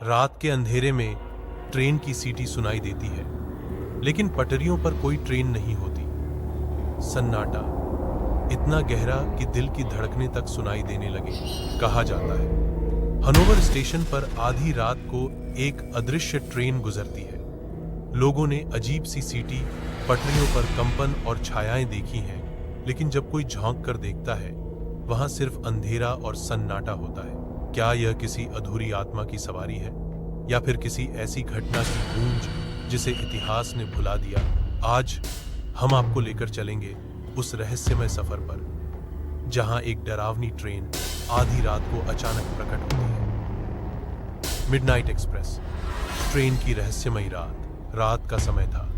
रात के अंधेरे में ट्रेन की सीटी सुनाई देती है, लेकिन पटरियों पर कोई ट्रेन नहीं होती। सन्नाटा इतना गहरा कि दिल की धड़कनें तक सुनाई देने लगे। कहा जाता है हनोवर स्टेशन पर आधी रात को एक अदृश्य ट्रेन गुजरती है। लोगों ने अजीब सी सीटी, पटरियों पर कंपन और छायाएं देखी हैं, लेकिन जब कोई झांक कर देखता है, वहां सिर्फ अंधेरा और सन्नाटा होता है। क्या यह किसी अधूरी आत्मा की सवारी है, या फिर किसी ऐसी घटना की गूंज जिसे इतिहास ने भुला दिया? आज हम आपको लेकर चलेंगे उस रहस्यमय सफर पर, जहां एक डरावनी ट्रेन आधी रात को अचानक प्रकट होती है। मिडनाइट एक्सप्रेस ट्रेन की रहस्यमयी रात का समय था।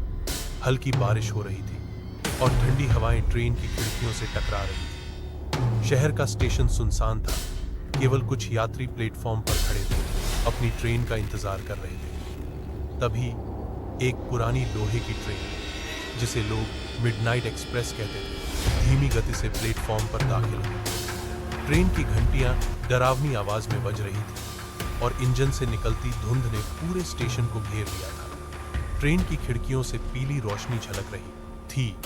हल्की बारिश हो रही थी और ठंडी हवाएं ट्रेन की खिड़कियों से टकरा रही थी। शहर का स्टेशन सुनसान था। केवल कुछ यात्री प्लेटफॉर्म पर खड़े थे, अपनी ट्रेन का इंतजार कर रहे थे। तभी एक पुरानी लोहे की ट्रेन, जिसे लोग मिडनाइट एक्सप्रेस कहते थे, धीमी गति से प्लेटफॉर्म पर दाखिल हुई। ट्रेन की घंटियां डरावनी आवाज में बज रही थी और इंजन से निकलती धुंध ने पूरे स्टेशन को घेर लिया था। ट्रेन की खिड़कियों से पीली रोशनी झलक रही थी,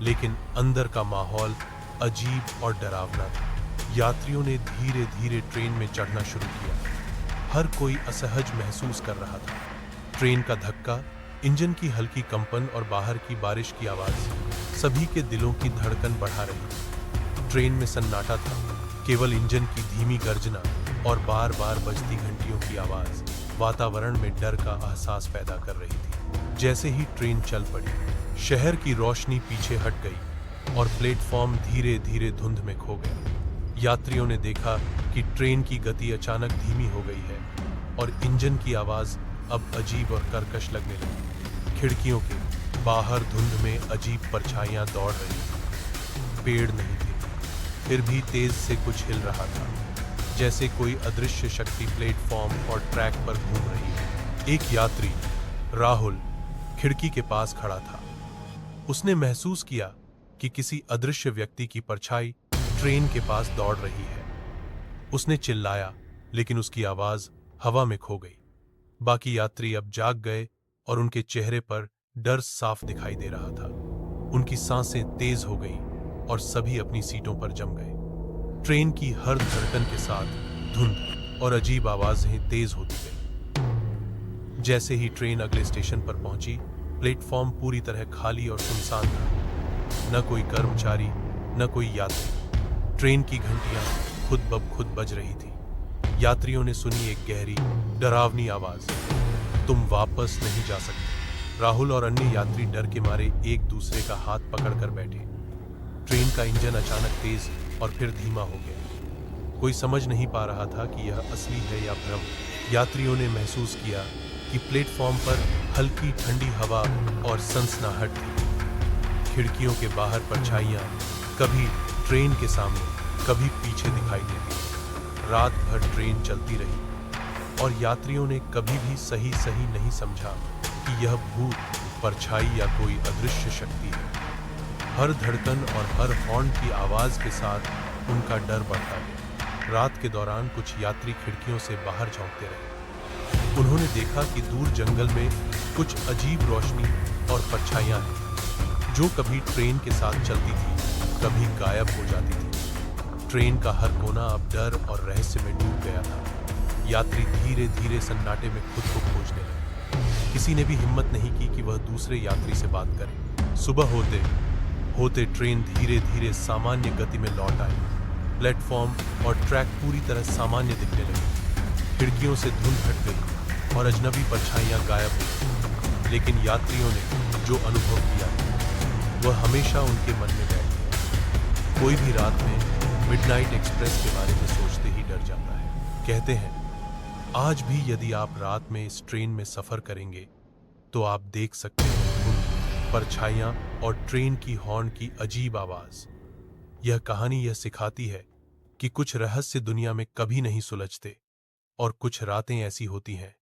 लेकिन अंदर का माहौल अजीब और डरावना था। यात्रियों ने धीरे धीरे ट्रेन में चढ़ना शुरू किया। हर कोई असहज महसूस कर रहा था। ट्रेन का धक्का, इंजन की हल्की कंपन और बाहर की बारिश की आवाज सभी के दिलों की धड़कन बढ़ा रही थी। ट्रेन में सन्नाटा था। केवल इंजन की धीमी गर्जना और बार बार बजती घंटियों की आवाज वातावरण में डर का एहसास पैदा कर रही थी। जैसे ही ट्रेन चल पड़ी, शहर की रोशनी पीछे हट गई और प्लेटफॉर्म धीरे धीरे धुंध में खो गया। यात्रियों ने देखा कि ट्रेन की गति अचानक धीमी हो गई है और इंजन की आवाज अब अजीब और कर्कश लगने लगी। खिड़कियों के बाहर धुंध में अजीब परछाइयां दौड़ रही थी। पेड़ नहीं थे, फिर भी तेज से कुछ हिल रहा था, जैसे कोई अदृश्य शक्ति प्लेटफॉर्म और ट्रैक पर घूम रही है। एक यात्री, राहुल, खिड़की के पास खड़ा था। उसने महसूस किया कि किसी अदृश्य व्यक्ति की परछाई ट्रेन के पास दौड़ रही है। उसने चिल्लाया, लेकिन उसकी आवाज हवा में खो गई। बाकी यात्री अब जाग गए और उनके चेहरे पर डर साफ दिखाई दे रहा था। उनकी सांसें तेज हो गई और सभी अपनी सीटों पर जम गए। ट्रेन की हर धड़कन के साथ धुंध और अजीब आवाजें तेज होती गई। जैसे ही ट्रेन अगले स्टेशन पर पहुंची, प्लेटफॉर्म पूरी तरह खाली और सुनसान था। न कोई कर्मचारी, न कोई यात्री। ट्रेन की घंटियां खुद ब खुद बज रही थी। यात्रियों ने सुनी एक गहरी, डरावनी आवाज, तुम वापस नहीं जा सकते। राहुल और अन्य यात्री डर के मारे एक दूसरे का हाथ पकड़कर बैठे। ट्रेन का इंजन अचानक तेज और फिर धीमा हो गया। कोई समझ नहीं पा रहा था कि यह असली है या भ्रम। यात्रियों ने महसूस किया कि प्लेटफॉर्म पर हल्की ठंडी हवा और सनसनाहट थी। खिड़कियों के बाहर परछाइयां कभी ट्रेन के सामने, कभी पीछे दिखाई देती। रात भर ट्रेन चलती रही और यात्रियों ने कभी भी सही नहीं समझा कि यह भूत, परछाई या कोई अदृश्य शक्ति है। हर धड़कन और हर हॉर्न की आवाज के साथ उनका डर बढ़ता गया। रात के दौरान कुछ यात्री खिड़कियों से बाहर झांकते रहे। उन्होंने देखा कि दूर जंगल में कुछ अजीब रोशनी और परछाइयां हैं, जो कभी ट्रेन के साथ चलती थी, कभी गायब हो जाती थी। ट्रेन का हर कोना अब डर और रहस्य में डूब गया था। यात्री धीरे धीरे सन्नाटे में खुद को खोजने लगे। किसी ने भी हिम्मत नहीं की कि वह दूसरे यात्री से बात करे। सुबह होते होते ट्रेन धीरे धीरे सामान्य गति में लौट आई। प्लेटफॉर्म और ट्रैक पूरी तरह सामान्य दिखने लगे। खिड़कियों से धुंध हट गई और अजनबी परछाइयां गायब हो गई। लेकिन यात्रियों ने जो अनुभव किया, वह हमेशा उनके मन में बैठ गया। कोई भी रात में मिडनाइट एक्सप्रेस के बारे में सोचते ही डर जाता है। कहते हैं, आज भी यदि आप रात में इस ट्रेन में सफर करेंगे, तो आप देख सकते हैं धुंध, परछाइयां और ट्रेन की हॉर्न की अजीब आवाज। यह कहानी यह सिखाती है कि कुछ रहस्य दुनिया में कभी नहीं सुलझते और कुछ रातें ऐसी होती हैं